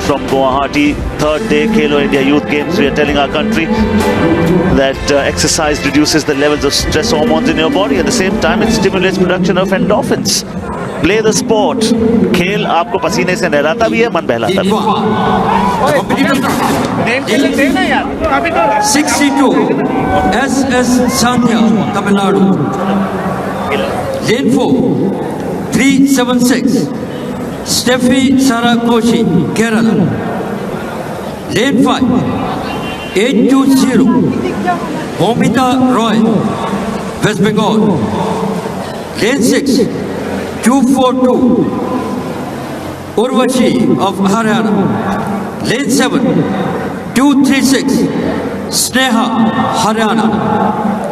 from Guwahati. Third day Khelo India Youth Games. We are telling our country that exercise reduces the levels of stress hormones in your body. At the same time, it stimulates production of endorphins. Play the sport. खेल आपको पसीने से नहलाता भी है, मन बहलाता भी है. 62 SS Sanya, Tamil Nadu. Lane 4 376 Steffi Sarakoshi, Kerala. Lane 5 820 Momita Roy, West Bengal. Lane 6 242 Urvashi of Haryana. Lane 7 236 Sneha, Haryana.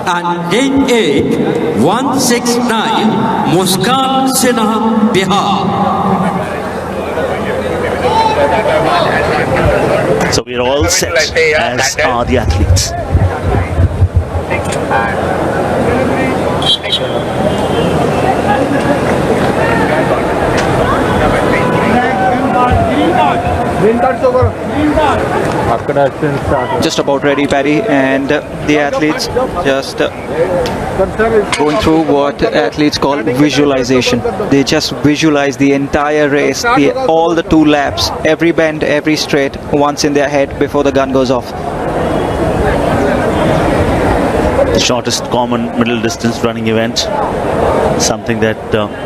And lane 8 169 Muskan Sinha, Bihar. So we are all set, as are the athletes. Just about ready, Paddy, and the athletes just going through what athletes call visualization. They just visualize the entire race, all the 2 laps, every bend, every straight, once in their head before the gun goes off. The shortest common middle distance running event, something that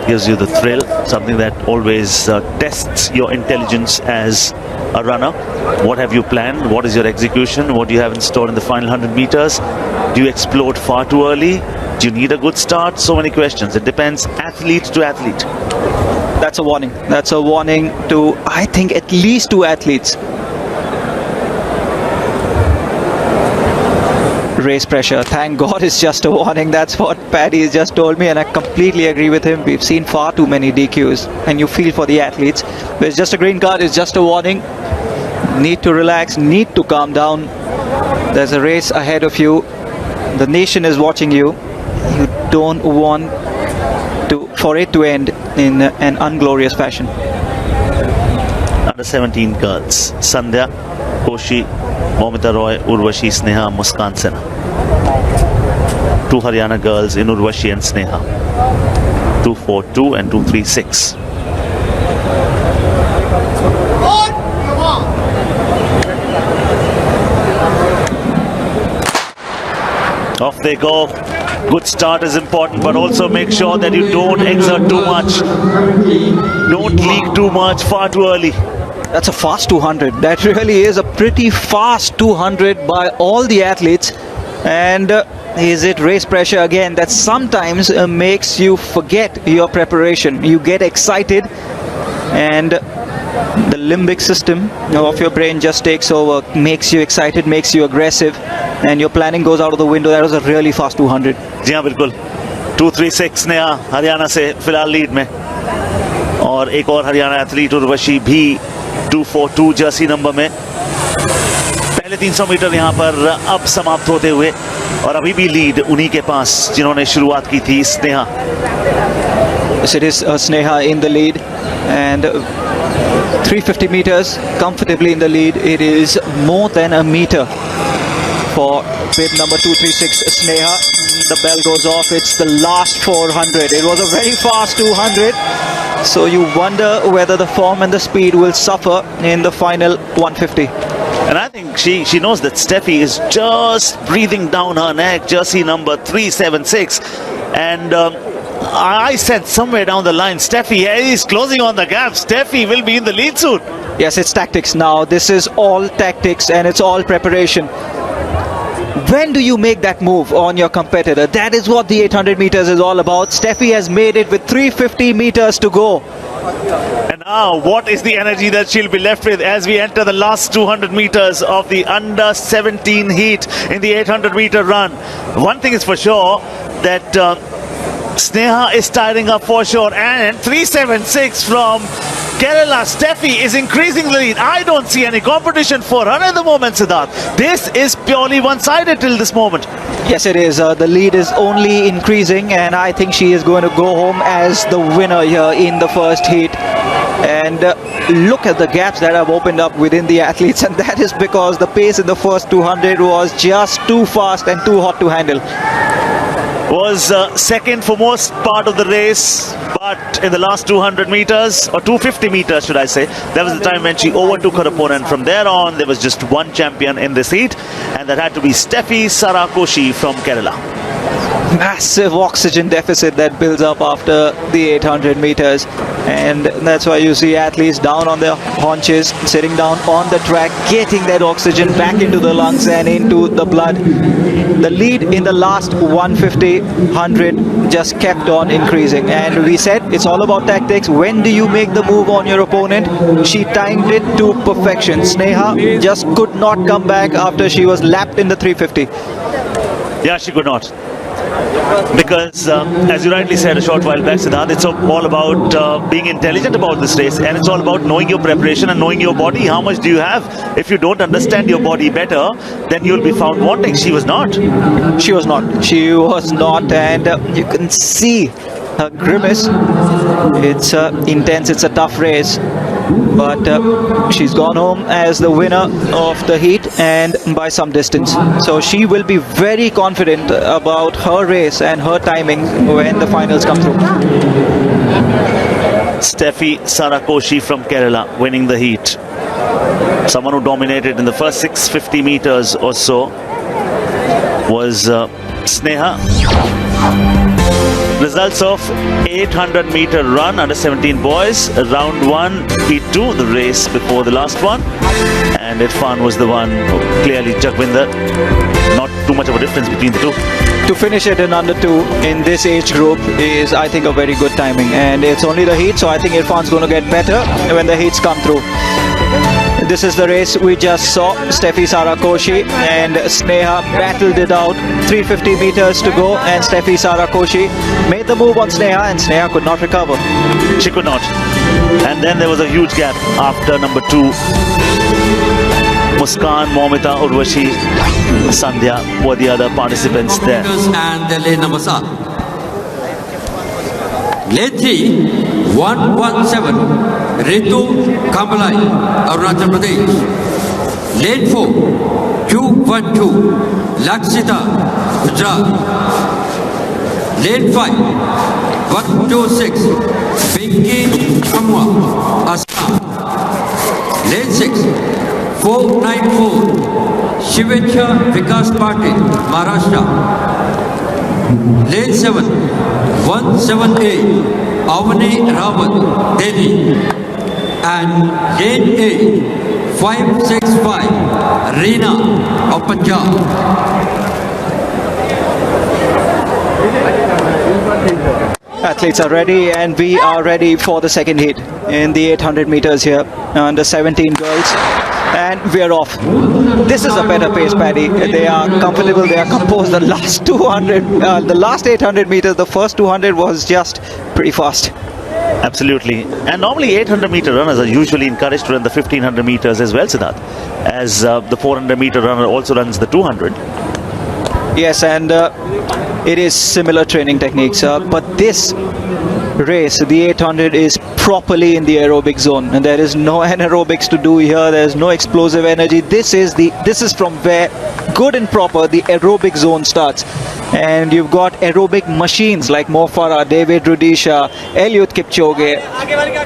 gives you the thrill, something that always tests your intelligence as a runner. What have you planned? What is your execution? What do you have in store in the final 100 meters? Do you explode far too early? Do you need a good start? So many questions. It depends athlete to athlete. That's a warning. That's a warning to, I think, at least 2 athletes. Race pressure, thank God, is just a warning. That's what Paddy has just told me, and I completely agree with him. We've seen far too many DQs, and you feel for the athletes. But it's just a green card, it's just a warning. Need to relax, need to calm down. There's a race ahead of you. The nation is watching you. You don't want for it to end in an unglorious fashion. Under 17 girls, Sandhya, Koshi, Momita Roy, Urvashi, Sneha, Muskan Sinha. 2 Haryana girls in Urvashi and Sneha. 242 and 236. Off they go. Good start is important, but also make sure that you don't exert too much. Don't leak too much far too early. That's a fast 200. That really is a pretty fast 200 by all the athletes. And is it race pressure again that sometimes makes you forget your preparation? You get excited and the limbic system of your brain just takes over, makes you excited, makes you aggressive, and your planning goes out of the window. That was a really fast 200. जी हाँ बिल्कुल. 236 ने हरियाणा से फिलहाल lead में, और एक और Haryana athlete Urvashi भी 242 जर्सी नंबर में. पहले 300 मीटर यहाँ पर अब समाप्त होते हुए, और अभी भी लीड उन्हीं के पास जिन्होंने शुरुआत की थी, Sneha. Yes, it is Sneha in the lead, and 350 meters comfortably in the lead. It is more than a meter for bib number 236 Sneha. The bell goes off. It's the last 400. It was a very fast 200, so you wonder whether the form and the speed will suffer in the final 150. And I think she knows that Steffi is just breathing down her neck, jersey number 376, and I said somewhere down the line, Steffi is closing on the gap. Steffi will be in the lead soon. Yes, it's tactics now. This is all tactics and it's all preparation. When do you make that move on your competitor? That is what the 800 meters is all about. Steffi has made it with 350 meters to go. And now, what is the energy that she'll be left with as we enter the last 200 meters of the under 17 heat in the 800 meter run? One thing is for sure, that Sneha is tiring up for sure, and 376 from Kerala. Steffi is increasing the lead. I don't see any competition for her at the moment, Siddharth. This is purely one-sided till this moment. Yes, it is. The lead is only increasing, and I think she is going to go home as the winner here in the first heat. And look at the gaps that have opened up within the athletes, and that is because the pace in the first 200 was just too fast and too hot to handle. Was second for most part of the race, but in the last 200 meters, or 250 meters should I say, there was a time when she overtook her opponent. From there on, there was just one champion in this heat, and that had to be Steffi Sarakoshi from Kerala. Massive oxygen deficit that builds up after the 800 meters, and that's why you see athletes down on their haunches, sitting down on the track, getting that oxygen back into the lungs and into the blood. The lead in the last 150, 100 just kept on increasing, and we said it's all about tactics. When do you make the move on your opponent? She timed it to perfection. Sneha just could not come back after she was lapped in the 350. Yeah, she could not. Because, as you rightly said a short while back, Siddharth, it's all about being intelligent about this race, and it's all about knowing your preparation and knowing your body. How much do you have? If you don't understand your body better, then you'll be found wanting. She was not. She was not. She was not, and you can see her grimace. It's intense. It's a tough race, but she's gone home as the winner of the heat, and by some distance. So she will be very confident about her race and her timing when the finals come through. Steffi Sarakoshi from Kerala winning the heat. Someone who dominated in the first 650 meters or so was Sneha. Results of 800 meter run under 17 boys, round 1, heat 2, the race before the last one, and Irfan was the one who clearly Jagwinder, not too much of a difference between the two. To finish it in under 2 in this age group is, I think, a very good timing, and it's only the heat, so I think Irfan's going to get better when the heats come through. This is the race we just saw. Steffi Sarakoshi and Sneha battled it out. 350 meters to go, and Steffi Sarakoshi made the move on Sneha, and Sneha could not recover. She could not. And then there was a huge gap after number 2. Muskan, Momita, Urvashi, Sandhya were the other participants there. And the lane number 7. Lane 3, 117. Ritu Kambalai, Arunachal Pradesh. Lane 4, 212, Lakshita, Gujarat. Lane 5, 126, Pinky Kamwa, Assam. Lane 6, 494, Shivecha Vikas Patil, Maharashtra. Lane 7, 178, Avani Rawat, Delhi. And lane 8, 565, Reena of Punjab. Athletes are ready, and we are ready for the second heat in the 800 meters here. Under 17 girls, and we're off. This is a better pace, Paddy. They are comfortable, they are composed. The last 200, the last 800 meters, the first 200 was just pretty fast. Absolutely. And normally 800 meter runners are usually encouraged to run the 1500 meters as well, Siddharth, as the 400 meter runner also runs the 200. Yes, and it is similar training techniques, but this race, the 800, is properly in the aerobic zone, and there is no anaerobics to do here. There is no explosive energy. This is from where good and proper the aerobic zone starts, and you've got aerobic machines like Mo Farah, David Rudisha, Eliud Kipchoge.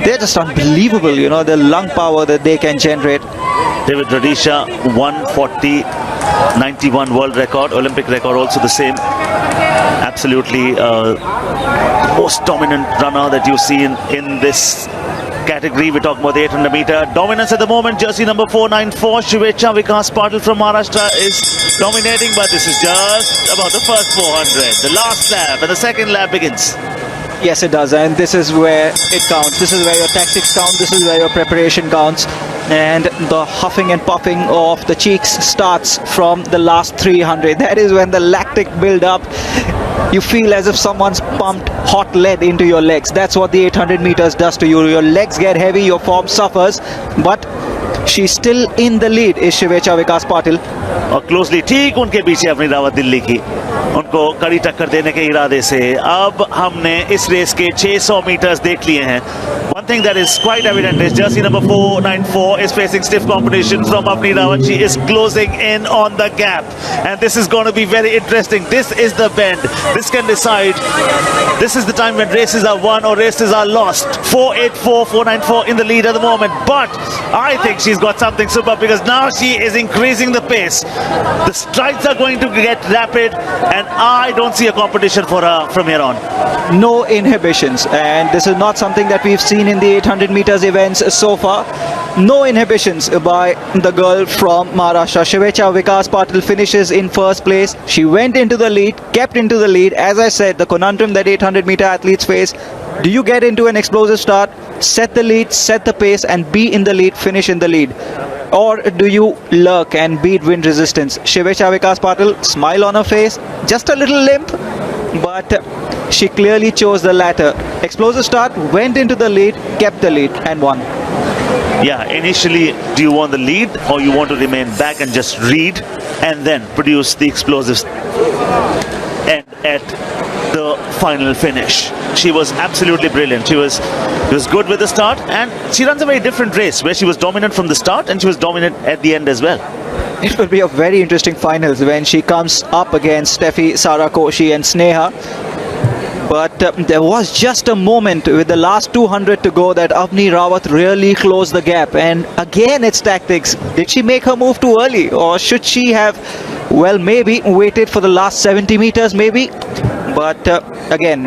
They're just unbelievable, you know, the lung power that they can generate. David Rudisha, 140, 91 world record, Olympic record also the same. Absolutely most dominant runner that you've seen in this category. We're talking about the 800 meter dominance at the moment. Jersey number 494, Shivecha Vikas Patil from Maharashtra is dominating, but this is just about the first 400. The last lap and the second lap begins. Yes, it does, and this is where it counts. This is where your tactics count. This is where your preparation counts. And the huffing and puffing of the cheeks starts from the last 300. That is when the lactic build up. You feel as if someone's pumped hot lead into your legs. That's what the 800 meters does to you. Your legs get heavy, your form suffers, but she's still in the lead, is Shivecha Vikas Patil. और closely ठीक उनके पीछे अपनी रावत दिल्ली की उनको कड़ी टक्कर देने के इरादे से। अब हमने इस रेस के 600 मीटर्स देख लिए हैं। One thing that is quite evident is jersey number 494 is facing stiff competition from Avni Rawat. She is closing in on the gap, and this is going to be very interesting. This is the bend. This can decide. This is the time when races are won or races are lost. 484, 494 in the lead at the moment, but I think she's got something super because now she is increasing the pace. The strides are going to get rapid, and I don't see a competition for her from here on. No inhibitions, and this is not something that we've seen in the 800 meters events so far. No inhibitions by the girl from Maharashtra. Shivecha Vikas Patil finishes in first place. She went into the lead, kept into the lead. As I said, the conundrum that 800 meter athletes face: do you get into an explosive start, set the lead, set the pace, and be in the lead, finish in the lead? Or do you lurk and beat wind resistance? Shivecha Vikas Patil, smile on her face, just a little limp, but she clearly chose the latter. Explosive start, went into the lead, kept the lead, and won. Yeah, initially, do you want the lead or you want to remain back and just read and then produce the explosives? And at the final finish, she was absolutely brilliant. She was good with the start, and she runs a very different race where she was dominant from the start and she was dominant at the end as well. It will be a very interesting finals when she comes up against Steffi, Sara Koshi and Sneha. But there was just a moment with the last 200 to go that Avni Rawat really closed the gap. And again, it's tactics. Did she make her move too early? Or should she have, well, maybe waited for the last 70 meters, maybe? But again,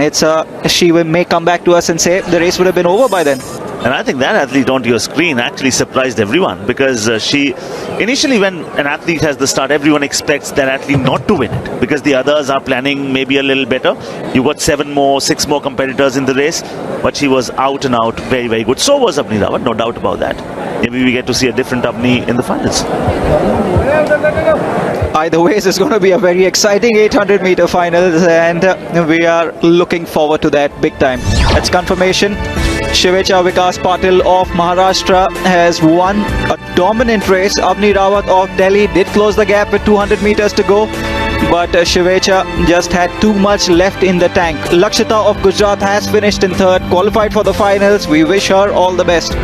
she may come back to us and say the race would have been over by then. And I think that athlete onto your screen actually surprised everyone because initially when an athlete has the start, everyone expects that athlete not to win it because the others are planning maybe a little better. You got 6 more competitors in the race, but she was out and out, very, very good. So was Avni Rawat, no doubt about that. Maybe we get to see a different Avni in the finals. Either ways, it's going to be a very exciting 800 meter finals, and we are looking forward to that big time. That's confirmation. Shivecha Vikas Patil of Maharashtra has won a dominant race. Avni Rawat of Delhi did close the gap with 200 meters to go, but Shivecha just had too much left in the tank. Lakshita of Gujarat has finished in third, qualified for the finals. We wish her all the best.